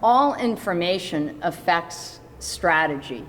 all information affects strategy.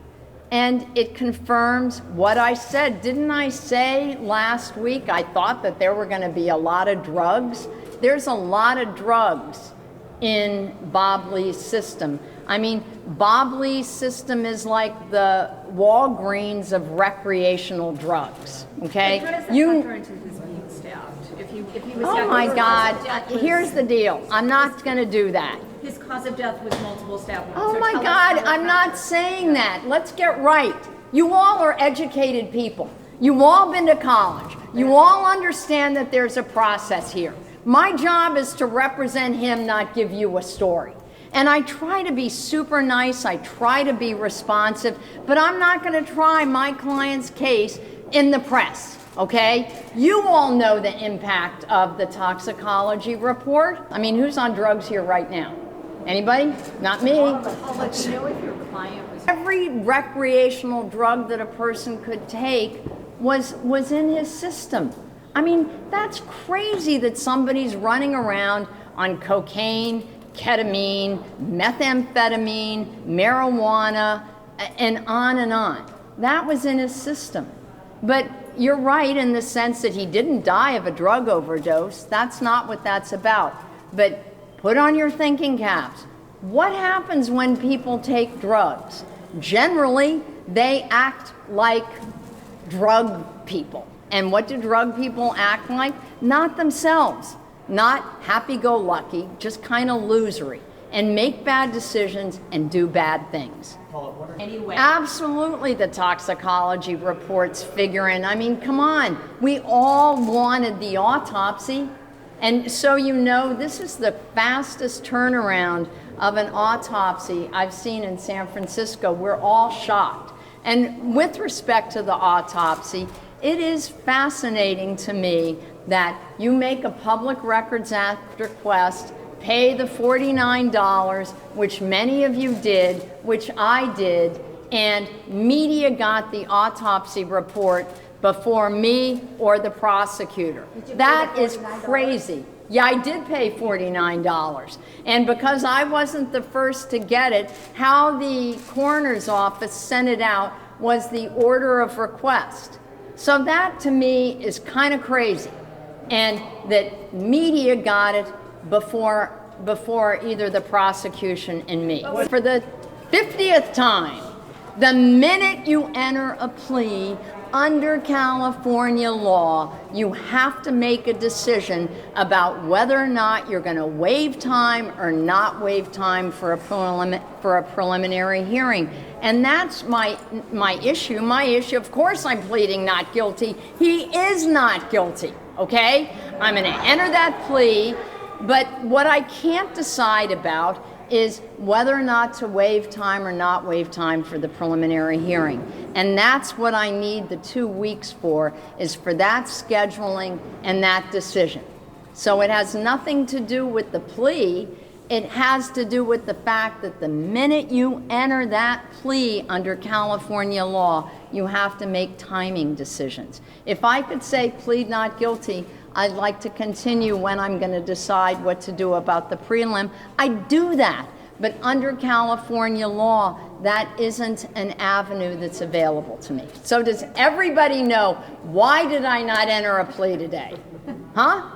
And it confirms what I said. Didn't I say last week I thought that there were going to be a lot of drugs? There's a lot of drugs in Bob Lee's system. I mean, Bob Lee's system is like the Walgreens of recreational drugs, okay? How does that factor into his being stabbed? If he was Oh stabbed, my his God, cause of death was- here's the deal. I'm not going to do that. His cause of death was multiple stab wounds. Oh So my tell us God, how I'm that not happened. saying that. Let's get right. You all are educated people. You've all been to college. You all understand that there's a process here. My job is to represent him, not give you a story. And I try to be super nice. I try to be responsive, but I'm not going to try my client's case in the press, okay? You all know the impact of the toxicology report. I mean, who's on drugs here right now? Anybody? Not me. I'll let you know if your client was. Every recreational drug that a person could take was in his system. I mean, that's crazy that somebody's running around on cocaine, ketamine, methamphetamine, marijuana, and on and on. That was in his system. But you're right in the sense that he didn't die of a drug overdose. That's not what that's about. But put on your thinking caps. What happens when people take drugs? Generally, they act like drug people. And what do drug people act like? Not themselves. Not happy-go-lucky, just kind of losery, and make bad decisions and do bad things. Anyway. Absolutely, the toxicology reports figure in. I mean, come on. We all wanted the autopsy. And so you know, this is the fastest turnaround of an autopsy I've seen in San Francisco. We're all shocked. And with respect to the autopsy, it is fascinating to me that you make a public records act request, pay the $49, which many of you did, which I did, and media got the autopsy report before me or the prosecutor. That is crazy. Yeah, I did pay $49. And because I wasn't the first to get it, how the coroner's office sent it out was the order of request. So that to me is kind of crazy. And that media got it before either the prosecution and me. For the 50th time, the minute you enter a plea under California law, you have to make a decision about whether or not you're going to waive time or not waive time for a preliminary hearing. And that's my issue. My issue, of course I'm pleading not guilty. He is not guilty, okay? I'm going to enter that plea, but what I can't decide about is whether or not to waive time or not waive time for the preliminary hearing. And that's what I need the 2 weeks for, is for that scheduling and that decision. So it has nothing to do with the plea. It has to do with the fact that the minute you enter that plea under California law, you have to make timing decisions. If I could say plead not guilty, I'd like to continue when I'm going to decide what to do about the prelim. I do that, but under California law, that isn't an avenue that's available to me. So does everybody know, why did I not enter a plea today? Huh?